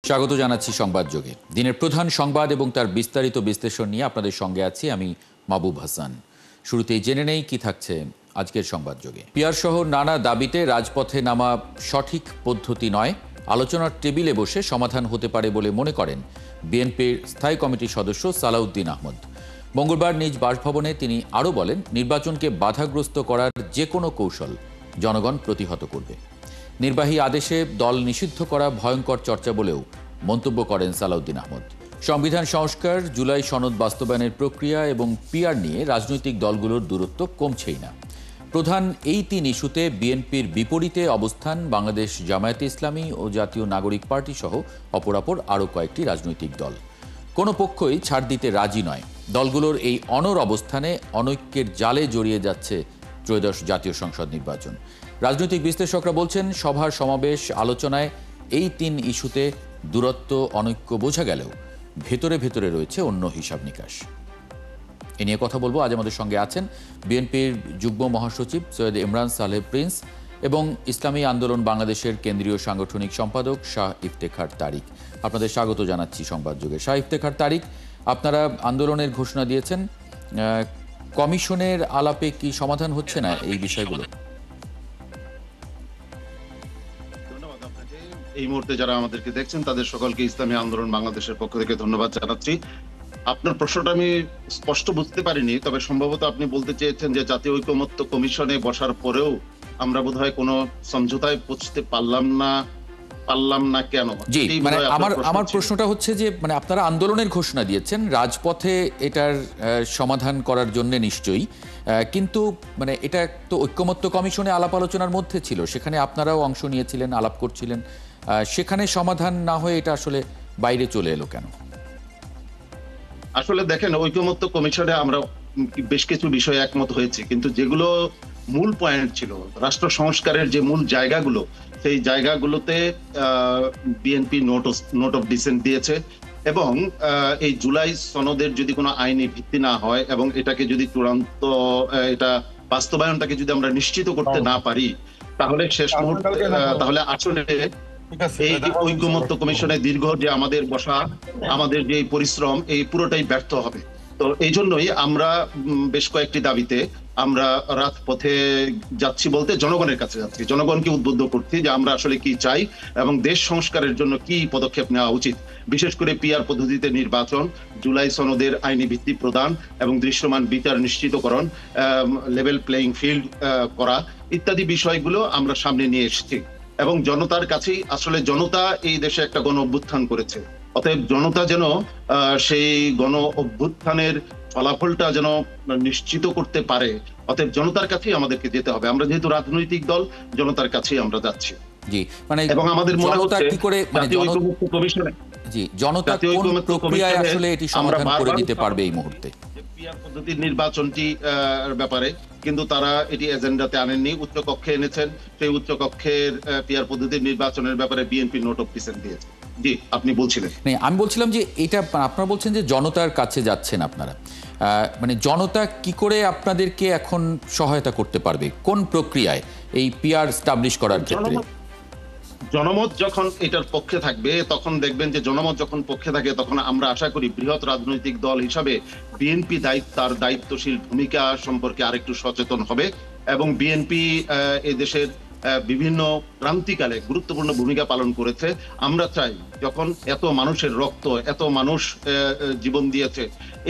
স্বাগত জানাচ্ছি সংবাদ যোগে। দিনের প্রধান সংবাদ এবং তার বিস্তারিত বিশ্লেষণ নিয়ে আপনাদের সঙ্গে আছি আমি মাহবুব হাসান। শুরুতেই জেনে নেই কি থাকছে আজকের সংবাদ যোগে। পিয়ার সহ নানা দাবিতে রাজপথে নামা সঠিক পদ্ধতি নয়, আলোচনার টেবিলে বসে সমাধান হতে পারে বলে মনে করেন বিএনপির স্থায়ী কমিটির সদস্য সালাউদ্দিন আহমদ। মঙ্গলবার নিজ বাসভবনে তিনি আরও বলেন, নির্বাচনকে বাধাগ্রস্ত করার যে কোনো কৌশল জনগণ প্রতিহত করবে। নির্বাহী আদেশে দল নিষিদ্ধ করা ভয়ঙ্কর চর্চা বলেও মন্তব্য করেন সালাউদ্দিন আহমদ। সংবিধান সংস্কার, জুলাই সনদ বাস্তবায়নের প্রক্রিয়া এবং পিআর নিয়ে রাজনৈতিক দলগুলোর দূরত্ব কমছেই না। প্রধান এই তিন ইস্যুতে বিএনপির বিপরীতে অবস্থান বাংলাদেশ জামায়াতে ইসলামী ও জাতীয় নাগরিক পার্টি সহ অপরাপর আরও কয়েকটি রাজনৈতিক দল। কোনো পক্ষই ছাড় দিতে রাজি নয়। দলগুলোর এই অনড় অবস্থানে অনৈক্যের জালে জড়িয়ে যাচ্ছে ত্রয়োদশ জাতীয় সংসদ নির্বাচন। রাজনৈতিক বিশ্লেষকরা বলছেন, সভার সমাবেশ আলোচনায় এই তিন ইস্যুতে দূরত্ব অনৈক্য বোঝা গেলেও ভেতরে ভেতরে রয়েছে অন্য হিসাব নিকাশ। এ নিয়ে কথা বলবো। আজ আমাদের সঙ্গে আছেন বিএনপির যুগ্ম মহাসচিব সৈয়দ ইমরান সালেহ প্রিন্স এবং ইসলামী আন্দোলন বাংলাদেশের কেন্দ্রীয় সাংগঠনিক সম্পাদক শাহ ইফতেখার তারিক। আপনাদের স্বাগত জানাচ্ছি সংবাদ যুগে। শাহ ইফতেখার তারিক, আপনারা আন্দোলনের ঘোষণা দিয়েছেন, কমিশনের আলাপে কি সমাধান হচ্ছে না এই বিষয়গুলো? এই মুহূর্তে যারা আমাদেরকে দেখছেন তাদের সকলকে ইসলামী আন্দোলন বাংলাদেশের পক্ষ থেকে ধন্যবাদ জানাচ্ছি। আপনার প্রশ্নটা আমি স্পষ্ট বুঝতে পারিনি, তবে সম্ভবত আপনি বলতে চেয়েছেন যে জাতীয় ঐকমত্য কমিশনে বসার পরেও আমরা বোধহয় কোনো সমঝোতায় পৌঁছতে পারলাম না কেন? জি, মানে আমার প্রশ্নটা হচ্ছে যে আপনারা আন্দোলনের ঘোষণা দিয়েছেন রাজপথে এটার সমাধান করার জন্য নিশ্চয়ই, কিন্তু এটা তো ঐকমত্য কমিশনে আলাপ আলোচনার মধ্যে ছিল, সেখানে আপনারাও অংশ নিয়েছিলেন, আলাপ করছিলেন, সেখানে সমাধান না হয়ে এটা আসলে বাইরে চলে এলো কেন? আসলে দেখেন, ঐকমত্য কমিশনে আমরা বেশ কিছু বিষয়ে একমত হয়েছি, কিন্তু যেগুলো মূল পয়েন্ট ছিল, রাষ্ট্র সংস্কারের যে মূল জায়গাগুলো, সেই জায়গাগুলোতে বিএনপি নোট অফ ডিসেন্ট দিয়েছে। এবং এই জুলাই সনদের যদি কোনো আইনি ভিত্তি না হয় এবং এটাকে যদি চূড়ান্ত এটা বাস্তবায়নটাকে যদি আমরা নিশ্চিত করতে না পারি, তাহলে শেষ মুহূর্তে তাহলে আসলে এই ঐকমত্য কমিশনে দীর্ঘ যে আমাদের বসা, আমাদের যে পরিশ্রম, এই পুরোটাই ব্যর্থ হবে। তো এই জন্যই আমরা বেশ কয়েকটি দাবিতে আমরা রাজপথে যাচ্ছি, বলতে জনগণের কাছে যাচ্ছি, জনগণকে উদ্বুদ্ধ করছি যে আমরা আসলে কি চাই এবং দেশ সংস্কারের জন্য কি পদক্ষেপ নেওয়া উচিত। বিশেষ করে পিআর পদ্ধতিতে নির্বাচন, জুলাই সনদের আইনি ভিত্তি প্রদান এবং দৃশ্যমান বিচার নিশ্চিতকরণ, লেভেল প্লেইং ফিল্ড করা ইত্যাদি বিষয়গুলো আমরা সামনে নিয়ে এসেছি। এবং জনতার কাছেই আসলে জনতা এই দেশে একটা গণ অভ্যুত্থান করেছে, অতএব জনতা যেন সেই গণ অভ্যুত্থানের ফলাফলটা যেন নিশ্চিত করতে পারে, অতএব জনতার কাছেই আমাদেরকে যেতে হবে। আমরা যেহেতু রাজনৈতিক দল, জনতার কাছেই আমরা যাচ্ছি। জি, এবং আমাদের মনে হচ্ছে কি করে জাতীয় ঐকমত্য কমিশনে, জি, জনতা কোন প্রক্রিয়ায় আসলে এটি সমাধান করে দিতে পারবে এই মুহূর্তে? পিআর পদ্ধতির নির্বাচনটি ব্যাপারে কিন্তু তারা এটি এজেন্ডাতে আনেননি, উচ্চ কক্ষে এনেছেন। সেই উচ্চ কক্ষের পিআর পদ্ধতির নির্বাচনের ব্যাপারে বিএনপি নোট অফ ডিসেন্ট দিয়েছে। জি, আপনি বলছিলেন। আমি বলছিলাম যে এটা আপনারা বলছেন যে জনতার কাছে যাচ্ছেন আপনারা, জনতা কি করে আপনাদেরকে এখন সহায়তা করতে পারবে, কোন প্রক্রিয়ায় এই পিআর স্টাবলিশ করার ক্ষেত্রে? জনমত যখন এটার পক্ষে থাকবে, তখন দেখবেন যে জনমত যখন পক্ষে থাকে, তখন আমরা আশা করি বৃহৎ রাজনৈতিক দল হিসাবে বিএনপি তার দায়িত্বশীল ভূমিকা সম্পর্কে আরেকটু সচেতন হবে এবং বিএনপি এদেশের বিভিন্ন ক্রান্তিকালে গুরুত্বপূর্ণ ভূমিকা পালন করেছে। আমরা চাই যখন এত মানুষের রক্ত, এত মানুষ জীবন দিয়েছে,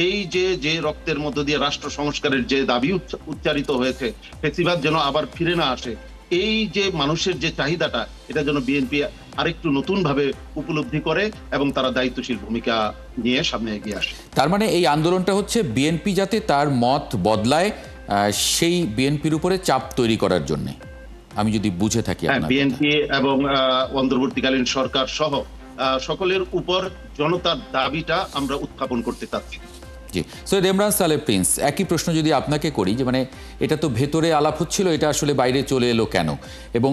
এই যে রক্তের মধ্য দিয়ে রাষ্ট্র সংস্কারের যে দাবি উচ্চারিত হয়েছে, ফেসিবাদ যেন আবার ফিরে না আসে। এই যে মানুষের যে চাহিদাটা, এটা যেন বিএনপি আরেকটু নতুন ভাবে উপলব্ধি করে এবং তারা দায়িত্বশীল ভূমিকা নিয়ে সামনে এগিয়ে আসে। তার মানে এই আন্দোলনটা হচ্ছে বিএনপি যাতে তার মত বদলায়, সেই বিএনপির উপরে চাপ তৈরি করার জন্য, আমি যদি বুঝে থাকি। বিএনপি এবং অন্তর্বর্তীকালীন সরকার সহ সকলের উপর জনতার দাবিটা আমরা উত্থাপন করতে চাচ্ছি। জি, সৈয়দ ইমরান সালেহ প্রিন্স, একই প্রশ্ন যদি আপনাকে করি যে এটা তো ভেতরে আলাপ হচ্ছিল, এটা আসলে বাইরে চলে এলো কেন? এবং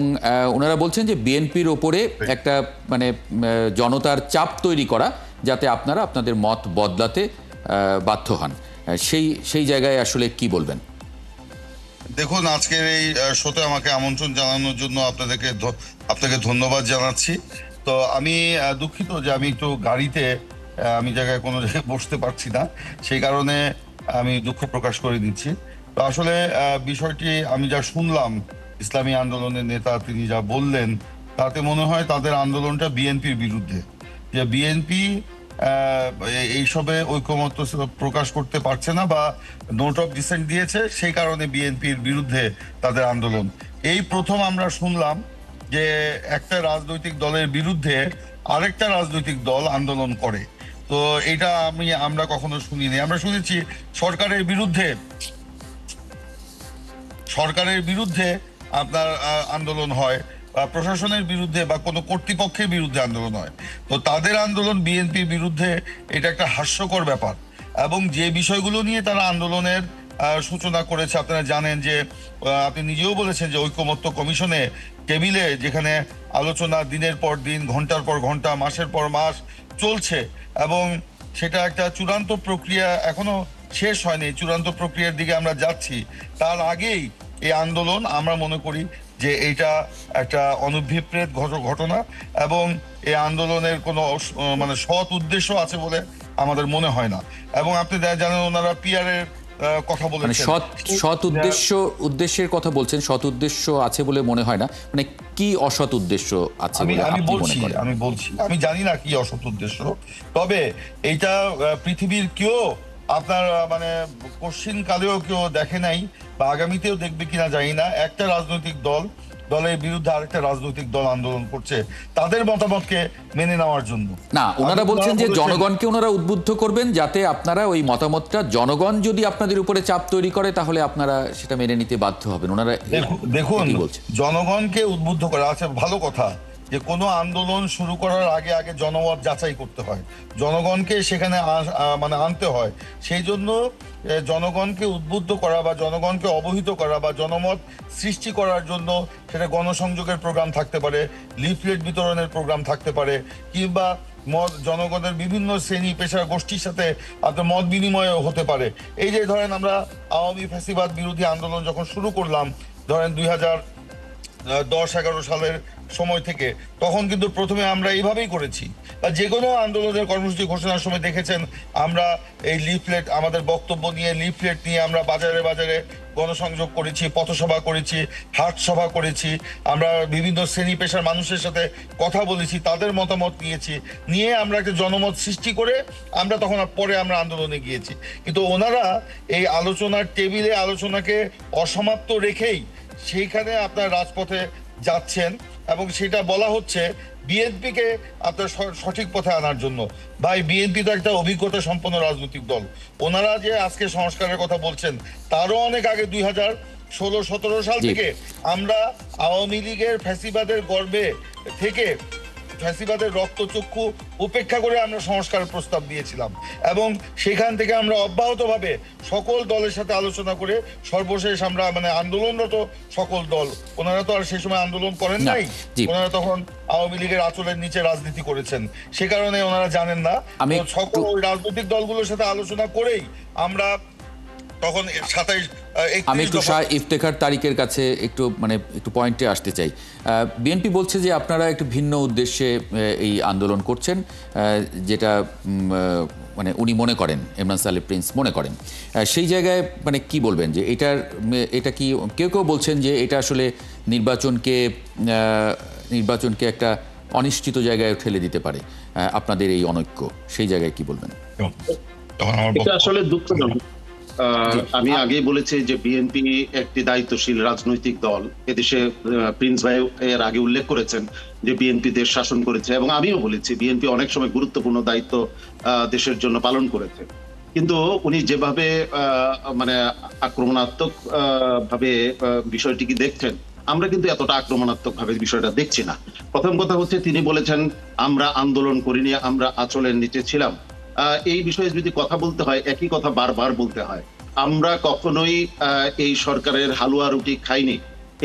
ওনারা বলছেন যে বিএনপির ওপরে একটা জনতার চাপ তৈরি করা, যাতে আপনারা আপনাদের মত বদলাতে বাধ্য হন, সেই জায়গায় আসলে কি বলবেন? দেখুন, আজকের এই শোতে আমাকে আমন্ত্রণ জানানোর জন্য আপনাকে ধন্যবাদ জানাচ্ছি। তো আমি দুঃখিত যে আমি একটু গাড়িতে আমি জায়গায় কোনো জায়গায় বসতে পারছি না, সেই কারণে আমি দুঃখ প্রকাশ করে দিচ্ছি। তো আসলে বিষয়টি আমি যা শুনলাম, ইসলামী আন্দোলনের নেতা তিনি যা বললেন, তাতে মনে হয় তাদের আন্দোলনটা বিএনপির বিরুদ্ধে, যে বিএনপি এইসবে ঐকমত্য প্রকাশ করতে পারছে না বা নোট অফ ডিসেন্ট দিয়েছে, সেই কারণে বিএনপির বিরুদ্ধে তাদের আন্দোলন। এই প্রথম আমরা শুনলাম যে একটা রাজনৈতিক দলের বিরুদ্ধে আরেকটা রাজনৈতিক দল আন্দোলন করে। তো এটা আমরা কখনো শুনিনি। আমরা শুনেছি সরকারের বিরুদ্ধে আপনার আন্দোলন হয়, বা প্রশাসনের বিরুদ্ধে বা কোনো কর্তৃপক্ষের বিরুদ্ধে আন্দোলন হয়। তো তাদের আন্দোলন বিএনপির বিরুদ্ধে, এটা একটা হাস্যকর ব্যাপার। এবং যে বিষয়গুলো নিয়ে তারা আন্দোলনের সূচনা করেছে, আপনারা জানেন যে আপনি নিজেও বলেছেন যে ঐকমত্য কমিশনে টেবিলে যেখানে আলোচনা দিনের পর দিন, ঘন্টার পর ঘন্টা, মাসের পর মাস চলছে, এবং সেটা একটা চূড়ান্ত প্রক্রিয়া এখনো শেষ হয়নি, চূড়ান্ত প্রক্রিয়ার দিকে আমরা যাচ্ছি। তার আগেই এই আন্দোলন, আমরা মনে করি যে এটা একটা অনভিপ্রেত ঘটনা, এবং এই আন্দোলনের কোনো মানে সৎ উদ্দেশ্য আছে বলে আমাদের মনে হয় না। এবং আপনি জানেন ওনারা পিআর এর কথা মানে বলেছেন, সৎ উদ্দেশ্যের কথা বলছেন, সৎ উদ্দেশ্য আছে বলে মনে হয় না, মানে কি অসৎ উদ্দেশ্য আছে বলে আপনি মনে করেন? আমি জানি না কি অসৎ উদ্দেশ্য, তবে এইটা পৃথিবীর কেউ আপনার মানে কশ্চিন কালেও কেউ দেখে নাই, বা আগামীতেও দেখবে কিনা জানি না, একটা রাজনৈতিক দলের বিরুদ্ধে আরেকটা রাজনৈতিক দল আন্দোলন করছে তাদের মতামতকে মেনে নেওয়ার জন্য। না, ওনারা বলছেন যে জনগণকে ওনারা উদ্বুদ্ধ করবেন, যাতে আপনারা ওই মতামতটা, জনগণ যদি আপনাদের উপরে চাপ তৈরি করে তাহলে আপনারা সেটা মেনে নিতে বাধ্য হবেন। ওনারা দেখুন, জনগণকে উদ্বুদ্ধ করা আছে ভালো কথা, যে কোনো আন্দোলন শুরু করার আগে জনমত যাচাই করতে হয়, জনগণকে সেখানে মানে আনতে হয়। সেই জন্য জনগণকে উদ্বুদ্ধ করা বা জনগণকে অবহিত করা বা জনমত সৃষ্টি করার জন্য সেটা গণসংযোগের প্রোগ্রাম থাকতে পারে, লিফলেট বিতরণের প্রোগ্রাম থাকতে পারে, কিংবা জনগণের বিভিন্ন শ্রেণী পেশার গোষ্ঠীর সাথে আপনার মত বিনিময় হতে পারে। এই যে ধরেন আমরা আওয়ামী ফ্যাসিবাদ বিরোধী আন্দোলন যখন শুরু করলাম, ধরেন 2010-11 সালের সময় থেকে, তখন কিন্তু প্রথমে আমরা এইভাবেই করেছি। যে কোনো আন্দোলনের কর্মসূচি ঘোষণার সময় দেখেছেন আমরা এই লিফলেট, আমাদের বক্তব্য নিয়ে লিফলেট নিয়ে আমরা বাজারে বাজারে গণসংযোগ করেছি, পথসভা করেছি, হাট সভা করেছি, আমরা বিভিন্ন শ্রেণী পেশার মানুষের সাথে কথা বলেছি, তাদের মতামত নিয়ে আমরা একটা জনমত সৃষ্টি করে আমরা তখন পরে আমরা আন্দোলনে গিয়েছি। কিন্তু ওনারা এই আলোচনার টেবিলে আলোচনাকে অসমাপ্ত রেখেই সেইখানে আপনার রাজপথে যাচ্ছেন, এবং সেটা বলা হচ্ছে বিএনপিকে আপনার সঠিক পথে আনার জন্য। ভাই, বিএনপি তো একটা অভিজ্ঞতা সম্পন্ন রাজনৈতিক দল। ওনারা যে আজকে সংস্কারের কথা বলছেন, তারও অনেক আগে 2016-17 সাল থেকে আমরা আওয়ামী লীগের ফ্যাসিবাদের গর্বে থেকে, ফ্যাসিবাদের রক্তচক্ষু উপেক্ষা করে আমরা সংস্কারের প্রস্তাব দিয়েছিলাম, এবং সেখান থেকে আমরা অব্যাহতভাবে সকল দলের সাথে আলোচনা করে সর্বশেষ আমরা মানে আন্দোলনরত সকল দল, ওনারা তো আর সেই সময় আন্দোলন করেন নাই, ওনারা তখন আওয়ামী লীগের আঁচলের নিচে রাজনীতি করেছেন, সে কারণে ওনারা জানেন না। সকল ওই রাজনৈতিক দলগুলোর সাথে আলোচনা করেই আমরা তখন 27 আমি একটু শাহ ইফতেখার তারিকের কাছে একটু পয়েন্টে আসতে চাই। বিএনপি বলছে যে আপনারা একটু ভিন্ন উদ্দেশ্যে এই আন্দোলন করছেন, যেটা মানে উনি মনে করেন, ইমরান সালেহ প্রিন্স মনে করেন। সেই জায়গায় মানে কি বলবেন যে এটা কি, কেউ বলছেন যে এটা আসলে নির্বাচনকে একটা অনিশ্চিত জায়গায় ঠেলে দিতে পারে, আপনাদের এই অনৈক্য, সেই জায়গায় কি বলবেন? এটা আসলে দুঃখজনক। আমি আগেই বলেছি যে বিএনপি একটি দায়িত্বশীল রাজনৈতিক দল। এদেশে প্রিন্স ভাই এর আগে উল্লেখ করেছেন যে বিএনপি দেশ শাসন করেছে, এবং আমিও বলেছি বিএনপি অনেক সময় গুরুত্বপূর্ণ দায়িত্ব দেশের জন্য পালন করেছে। কিন্তু উনি যেভাবে মানে আক্রমণাত্মক ভাবে বিষয়টিকে দেখছেন, আমরা কিন্তু এতটা আক্রমণাত্মক ভাবে বিষয়টা দেখছি না। প্রথম কথা হচ্ছে, তিনি বলেছেন আমরা আন্দোলন করিনি, আমরা আঁচলের নিচে ছিলাম। এই বিষয়ে যদি কথা বলতে হয়, একই কথা বারবার বলতে হয়। আমরা কখনোই এই সরকারের হালুয়া রুটি খাইনি,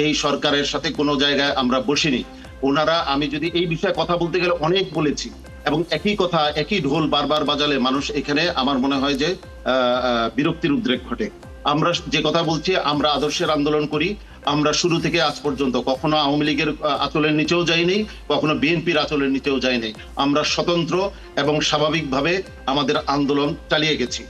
এই সরকারের সাথে কোনো জায়গায় আমরা বসিনি। ওনারা, আমি যদি এই বিষয়ে কথা বলতে গেলে অনেক বলেছি, এবং একই কথা একই ঢোল বারবার বাজালে মানুষ এখানে আমার মনে হয় যে বিরক্তির উদ্রেক ঘটে। আমরা যে কথা বলছি, আমরা আদর্শের আন্দোলন করি, আমরা শুরু থেকে আজ পর্যন্ত কখনো আওয়ামী লীগের আঁচলের নিচেও যাইনি, কখনো বিএনপির আঁচলের নিচেও যাইনি। আমরা স্বতন্ত্র এবং স্বাভাবিকভাবে আমাদের আন্দোলন চালিয়ে গেছি।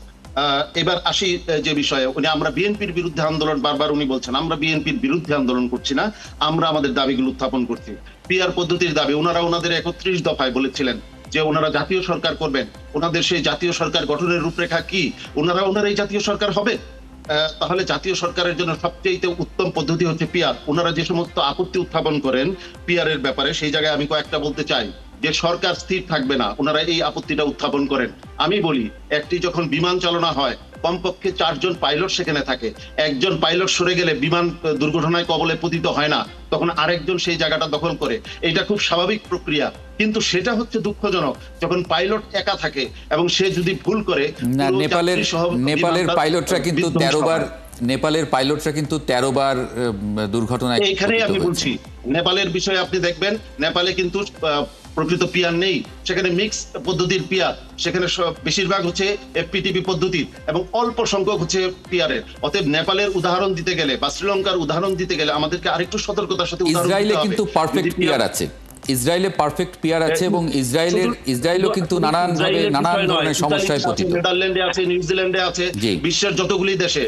এবার আসি যে বিষয়ে আমরা বিএনপির বিরুদ্ধে আন্দোলন, বারবার উনি বলছেন আমরা বিএনপির বিরুদ্ধে আন্দোলন করছি না, আমরা আমাদের দাবিগুলো উত্থাপন করছি। পিআর পদ্ধতির দাবি ওনারা ওনাদের 31 দফায় বলেছিলেন যে ওনারা জাতীয় সরকার করবেন। ওনাদের সেই জাতীয় সরকার গঠনের রূপরেখা কি? ওনারা এই জাতীয় সরকার হবে? তাহলে জাতীয় সরকারের জন্য সবচেয়ে উত্তম পদ্ধতি হচ্ছে পিআর। ওনারা যে সমস্ত আপত্তি উত্থাপন করেন পিআরের ব্যাপারে, সেই জায়গায় আমি কয়েকটা বলতে চাই যে সরকার স্থির থাকবে না, ওনারা এই আপত্তিটা উত্থাপন করেন। আমি বলি একটি যখন বিমান চালনা হয় কমপক্ষে 4 জন পাইলট সেখানে থাকে। একজন পাইলট সরে গেলে বিমান দুর্ঘটনায় কবলে পতিত হয় না, তখন আরেকজন সেই জায়গাটা দখল করে। এটা খুব স্বাভাবিক প্রক্রিয়া। কিন্তু সেটা হচ্ছে দুঃখজনক যখন পাইলট একা থাকে এবং সে যদি ভুল করে। নেপালের পাইলটরা কিন্তু 13 বার দুর্ঘটনায়। এইখানেই আমি বলছি নেপালের বিষয়ে আপনি দেখবেন নেপালে কিন্তু প্রকৃত পিআর নেই, সেখানে মিক্স পদ্ধতির পিআর, সেখানে বেশিরভাগ হচ্ছে এফপিটিপি পদ্ধতির এবং অল্প সংখ্যক হচ্ছে পিআর এর। অতএব নেপালের উদাহরণ দিতে গেলে বা শ্রীলঙ্কার উদাহরণ দিতে গেলে আমাদেরকে আরেকটু সতর্কতার সাথে ইসরায়েলে কিন্তু পারফেক্ট পিআর আছে, ইসরায়েলে পারফেক্ট পিআর আছে এবং ইসরায়েলও কিন্তু নানান ধরনের সমস্যায় পতিত। নেদারল্যান্ডে আছে, নিউজিল্যান্ডে আছে, বিশ্বের যতগুলি দেশে।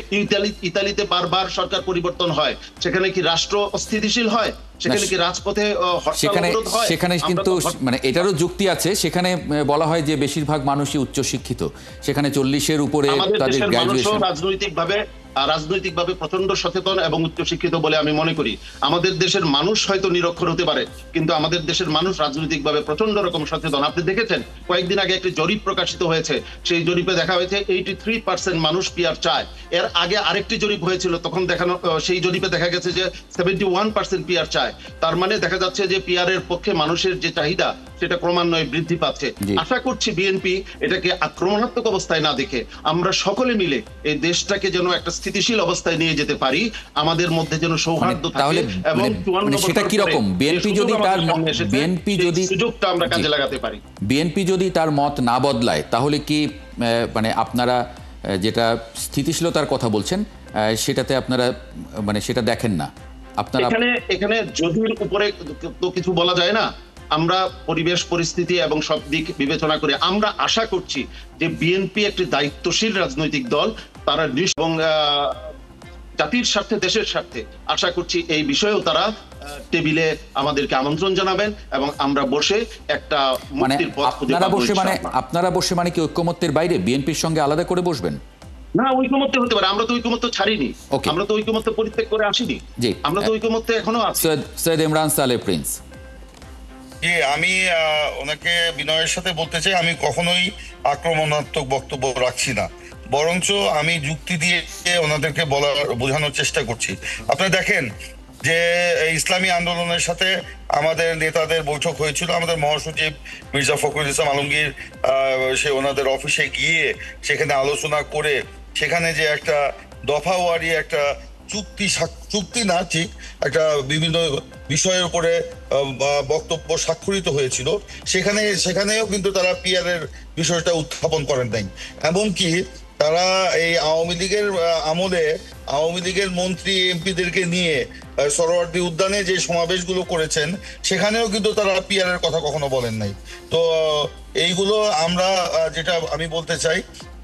ইতালিতে বারবার সরকার পরিবর্তন হয়, সেখানে কি রাষ্ট্র অস্থিতিশীল হয়? সেখানে কি রাজপথে সেখানে কিন্তু মানে এটারও যুক্তি আছে। সেখানে বলা হয় যে বেশিরভাগ মানুষই উচ্চশিক্ষিত, সেখানে 40-এর উপরে তাদের গ্র্যাজুয়েশন। রাজনৈতিকভাবে প্রচন্ড সচেতন এবং উচ্চশিক্ষিত বলে আমি মনে করি। আমাদের দেশের মানুষ হয়তো নিরক্ষর হতে পারে, কিন্তু আমাদের দেশের মানুষ রাজনৈতিকভাবে প্রচন্ড রকম সচেতন। আপনি দেখেছেন কয়েকদিন আগে একটি জরিপ প্রকাশিত হয়েছে, সেই জরিপে দেখা হয়েছে 83% মানুষ পিআর চায়। এর আগে আরেকটি জরিপ হয়েছিল, তখন সেই জরিপে দেখা গেছে যে 71% পিআর চায়। তার মানে দেখা যাচ্ছে যে পিআর এর পক্ষে মানুষের যে চাহিদা সেটা ক্রমান্বয়ে বৃদ্ধি পাচ্ছে। আশা করছি বিএনপি এটাকে আক্রমণাত্মক অবস্থায় না দেখে আমরা সকলে মিলে এই দেশটাকে যেন একটা স্থিতিশীল অবস্থায় নিয়ে যেতে পারি, আমাদের মধ্যে যেন সৌহার্দ্য থাকে এবং সেটা কি রকম বিএনপি যদি সুযোগটা আমরা কাজে লাগাতে পারি। বিএনপি যদি তার মত না বদলায় তাহলে কি মানে আপনারা যেটা স্থিতিশীলতার কথা বলছেন সেটাতে আপনারা মানে সেটা দেখেন না? আপনারা এখানে যদির উপরে তো কিছু বলা যায় না। আমরা পরিবেশ পরিস্থিতি এবং সব দিক বিবেচনা করে আমরা আশা করছি যে বিএনপি একটি দায়িত্বশীল রাজনৈতিক দল, তারা এবং জাতির স্বার্থে দেশের স্বার্থে আশা করছি এই বিষয়েও তারা টেবিলে আমাদেরকে আমন্ত্রণ জানাবেন এবং আমরা বসে একটা মুক্তির পথ খুঁজে পাবো। আপনারা বসে মানে কি ঐক্যমত্যের বাইরে বিএনপির সঙ্গে আলাদা করে বসবেন? না, ঐকমত্য হতে পারে। আমরা তো ঐকমত্য ছাড়িনি, আমরা তো ঐকমত্য পরিত্যাগ করে আসিনি, আমরা তো ঐকমত্য এখনো আছি। সৈয়দ ইমরান সালেহ প্রিন্স। আমি ওনাকে বিনয়ের সাথে বলতে চাই, আমি কখনোই আক্রমণাত্মক বক্তব্য রাখছি না, বরঞ্চ আমি যুক্তি দিয়ে ওনাদেরকে বোঝানোর চেষ্টা করছি। আপনারা দেখেন যে ইসলামী আন্দোলনের সাথে আমাদের নেতাদের বৈঠক হয়েছিল, আমাদের মহাসচিব মির্জা ফখরুল ইসলাম আলমগীর সে ওনাদের অফিসে গিয়ে সেখানে আলোচনা করে সেখানে যে একটা দফাওয়ারি একটা চুক্তি না ঠিক একটা বিভিন্ন বিষয়ের উপরে বক্তব্য স্বাক্ষরিত হয়েছিল, সেখানেও কিন্তু তারা পিআর এর বিষয়টা উত্থাপন করেন নাই। এমনকি তারা এই আওয়ামী লীগের আমলে আওয়ামী লীগের মন্ত্রী এমপিদেরকে নিয়ে সরোয়ার্দী উদ্যানে যে সমাবেশগুলো করেছেন সেখানেও কিন্তু তারা পিআর এর কথা কখনো বলেন নাই। তো এইগুলো আমরা যেটা আমি বলতে চাই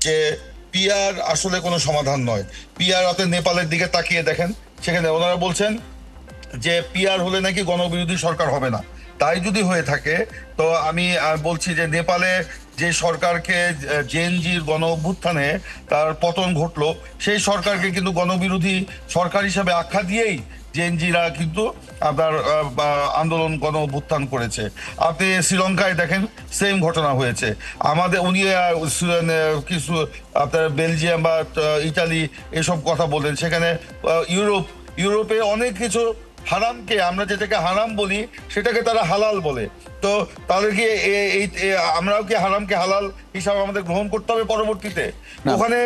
যে পিআর আসলে কোনো সমাধান নয়। পিআর আপনি নেপালের দিকে তাকিয়ে দেখেন, সেখানে ওনারা বলছেন যে পিআর হলে নাকি গণবিরোধী সরকার হবে না। তাই যদি হয়ে থাকে তো আমি বলছি যে নেপালে যে সরকারকে জেএনজির গণ অভ্যুত্থানে তার পতন ঘটলো, সেই সরকারকে কিন্তু গণবিরোধী সরকার হিসাবে আখ্যা দিয়েই জেএনজিরা কিন্তু আপনার আন্দোলন গণ অভ্যুত্থান করেছে। আপনি শ্রীলঙ্কায় দেখেন সেম ঘটনা হয়েছে। আমাদের উনি কিছু আপনার বেলজিয়াম বা ইটালি এসব কথা বলেন, সেখানে ইউরোপে অনেক কিছু হারামকে, আমরা যেটাকে হারাম বলি সেটাকে তারা হালাল বলে। তো তাহলে কি আমরাও কি হারামকে হালাল হিসাবে আমাদের গ্রহণ করতে হবে পরবর্তীতে? ওখানে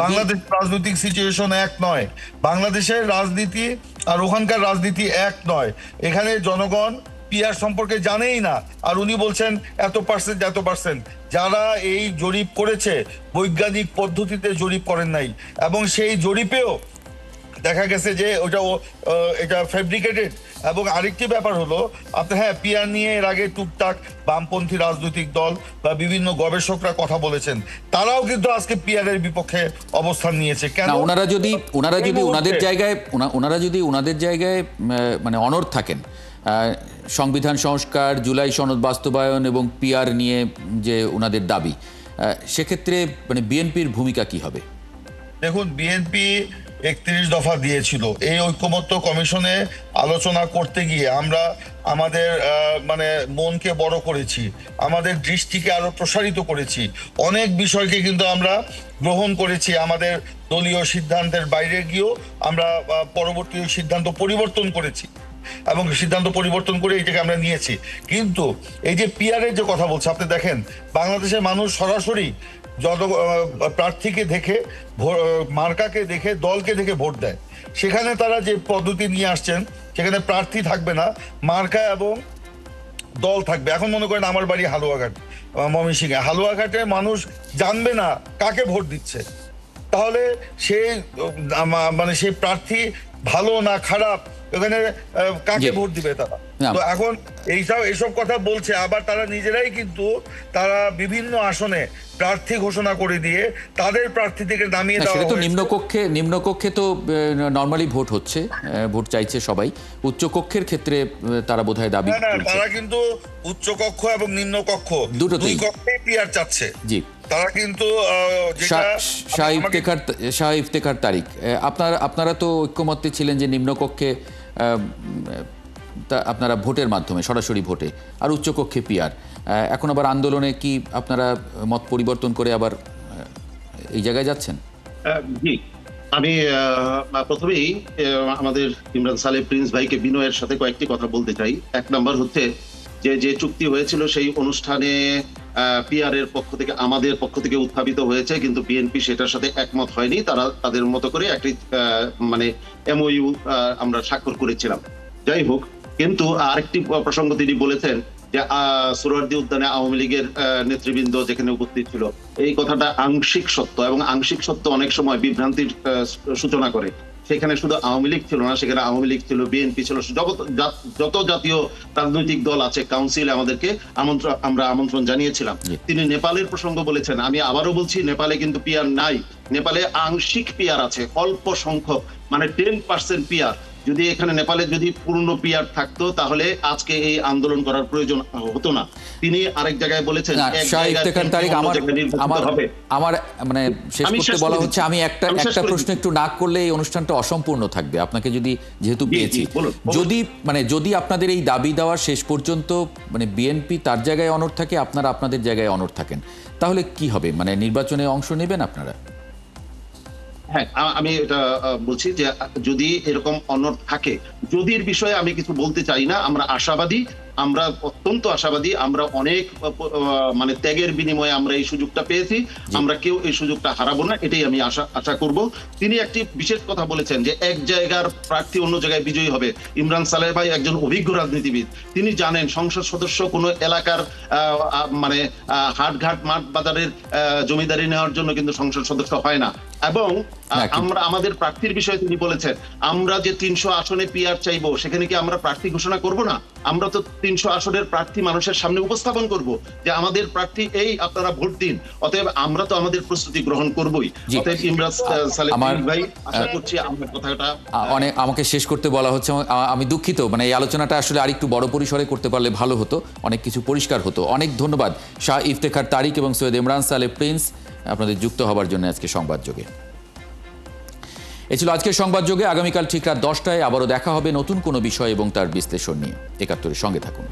বাংলাদেশ রাজনৈতিক সিচুয়েশন এক নয়, বাংলাদেশের রাজনীতি আর ওখানকার রাজনীতি এক নয়। এখানে জনগণ পিআর সম্পর্কে জানেই না, আর উনি বলছেন এত পার্সেন্ট। যারা এই জরিপ করেছে বৈজ্ঞানিক পদ্ধতিতে জরিপ করেন নাই, এবং সেই জরিপেও দেখা গেছে যে এটা ফ্যাব্রিকেটেড। এবং আরেকটি ব্যাপার হলো আপনার, হ্যাঁ, পিয়ার নিয়ে এর আগে টুকটাক বামপন্থী রাজনৈতিক দল বা বিভিন্ন গবেষকরা কথা বলেছেন, তারাও কিন্তু আজকে পিয়ারের বিপক্ষে অবস্থান নিয়েছে। কেন? না, ওনারা যদি ওনাদের জায়গায় মানে অনড় থাকেন, সংবিধান সংস্কার, জুলাই সনদ বাস্তবায়ন এবং পিআর নিয়ে যে ওনাদের দাবি, সেক্ষেত্রে মানে বিএনপির ভূমিকা কি হবে? দেখুন, বিএনপি 31 দফা দিয়েছিল। এই ঐকমত্য কমিশনে আলোচনা করতে গিয়ে আমরা আমাদের মানে মনকে বড় করেছি, আমাদের দৃষ্টিকে আরো প্রসারিত করেছি, অনেক বিষয়কে কিন্তু আমরা গ্রহণ করেছি। আমাদের দলীয় সিদ্ধান্তের বাইরে গিয়েও আমরা পরবর্তী সিদ্ধান্ত পরিবর্তন করেছি এবং সিদ্ধান্ত পরিবর্তন করে এইটাকে আমরা নিয়েছি। কিন্তু এই যে পিআরের যে কথা বলছে, আপনি দেখেন বাংলাদেশের মানুষ সরাসরি যত প্রার্থীকে দেখে, মার্কাকে দেখে, দলকে দেখে ভোট দেয়। সেখানে তারা যে পদ্ধতি নিয়ে আসছেন, সেখানে প্রার্থী থাকবে না, মার্কা এবং দল থাকবে। এখন মনে করেন আমার বাড়ি হালুয়াঘাট, ময়মনসিংহে, হালুয়াঘাটে মানুষ জানবে না কাকে ভোট দিচ্ছে। তাহলে সেই মানে সেই প্রার্থী ভালো না খারাপ, ওখানে কাকে ভোট দিবে তারা? তো এখন এইসব কথা বলছে, আবার তারা নিজেরাই কিন্তু তারা বিভিন্ন আসনে প্রার্থী ঘোষণা করে দিয়ে তাদের প্রার্থী থেকে নামিয়ে দেওয়া সেটা তো হয়েছে। নিম্নকক্ষে তো নরমালি ভোট হচ্ছে, ভোট চাইছে সবাই। উচ্চকক্ষের ক্ষেত্রে তারা বোধহয় দাবি না, তারা কিন্তু উচ্চকক্ষ এবং নিম্নকক্ষ দুটোতেই দুই কক্ষেই পিআর চাচ্ছে। জি, তারা কিন্তু শাহ ইফতেখার তারিক, আপনারা তো ঐক্যমত্যে ছিলেন যে নিম্নকক্ষে আপনারা ভোটের মাধ্যমে, সরাসরি ভোটে, আর উচ্চকক্ষে পিআর। এখন আবার আন্দোলনে কি আপনারা মত পরিবর্তন করে আবার এই জায়গায় যাচ্ছেন? জি, আমি প্রথমেই আমাদের ইমরান সালেহ প্রিন্স ভাইকে বিনয়ের সাথে কয়েকটি কথা বলতে চাই। এক নম্বর হচ্ছে যে চুক্তি হয়েছিল সেই অনুষ্ঠানে পিআর এর পক্ষ থেকে, আমাদের পক্ষ থেকে উত্থাপিত হয়েছে, কিন্তু বিএনপি সেটার সাথে একমত হয়নি। তারা তাদের মতো করে একটি মানে এমওইউ আমরা স্বাক্ষর করেছিলাম। যাই হোক, কিন্তু আরেকটি প্রসঙ্গ তিনি বলেছেন যে সোহরাওয়ার্দী উদ্যানে আওয়ামী লীগের নেতৃবৃন্দ যেখানে উপস্থিত ছিল, এই কথাটা আংশিক সত্য, এবং আংশিক সত্য অনেক সময় বিভ্রান্তির সূচনা করে। সেখানে শুধু আওয়ামী লীগ ছিল না, সেখানে আওয়ামী লীগ ছিল, বিএনপি ছিল, যত জাতীয় রাজনৈতিক দল আছে কাউন্সিলে আমাদেরকে আমরা আমন্ত্রণ জানিয়েছিলাম। তিনি নেপালের প্রসঙ্গ বলেছেন, আমি আবারও বলছি, নেপালে কিন্তু পিআর নাই। নেপালে আংশিক পিআর আছে, অল্প সংখ্যক, মানে 10% পিআর। যদি এখানে নেপালে যদি পূর্ণ পিআর থাকতো, তাহলে আজকে এই আন্দোলন করার প্রয়োজন হতো না। তিনি আরেক জায়গায় বলেছেন আমার মানে শেষ করতে বলা হচ্ছে, আমি একটা প্রশ্ন একটু না করলে এই অনুষ্ঠানটা অসম্পূর্ণ থাকবে। আপনাকে যেহেতু পেয়েছি, যদি আপনাদের এই দাবি দেওয়ার শেষ পর্যন্ত মানে বিএনপি তার জায়গায় অনড় থাকে, আপনারা আপনাদের জায়গায় অনড় থাকেন, তাহলে কি হবে? মানে নির্বাচনে অংশ নেবেন আপনারা? হ্যাঁ, আমি এটা বলছি যে যদি এরকম অনড় থাকে, যদির বিষয়ে আমি কিছু বলতে চাই না। আমরা আশাবাদী, আমরা অত্যন্ত আশাবাদী। আমরা অনেক মানে ত্যাগের বিনিময়ে আমরা এই সুযোগটা পেয়েছি, আমরা কেউ এই সুযোগটা হারাবো না, এটাই আমি আশা করব। তিনি একটি বিশেষ কথা বলেছেন যে এক জায়গার প্রার্থী অন্য জায়গায় বিজয়ী হবে। ইমরান সালেহ ভাই একজন অভিজ্ঞ রাজনীতিবিদ, তিনি জানেন সংসদ সদস্য কোনো এলাকার মানে হাটঘাট মাঠ বাজারের জমিদারি নেওয়ার জন্য কিন্তু সংসদ সদস্য হয় না। এবং আমরা আমাদের প্রার্থীর বিষয়ে তিনি বলেছেন, আমরা যে 300 আসনে পিআর চাইবো, সেখানে কি আমরা প্রার্থী ঘোষণা করব না? আমরা তো 300 আসনের প্রার্থী মানুষের সামনে উপস্থাপন করব যে আমাদের প্রার্থী এই, আপনারা ভোট দিন। অতএব আমরা তো আমাদের প্রস্তুতি গ্রহণ করবই। অতএব ইমরান সালেহ ভাই, আশা করছি আমার কথাটা অনেক আমাকে শেষ করতে বলা হচ্ছে। আমি দুঃখিত, মানে এই আলোচনাটা আসলে আরেকটু বড় পরিসরে করতে পারলে ভালো হতো, অনেক কিছু পরিষ্কার হতো। অনেক ধন্যবাদ শাহ ইফতেখার তারিক এবং সৈয়দ ইমরান সালেহ প্রিন্স আপনাদের যুক্ত হবার জন্য আজকে সংবাদযোগে। এ ছিল আজকের সংবাদযোগে। আগামীকাল ঠিক রাত 10টায় আবারও দেখা হবে নতুন কোনো বিষয় এবং তার বিশ্লেষণ নিয়ে। ৭১-এর সঙ্গে থাকুন।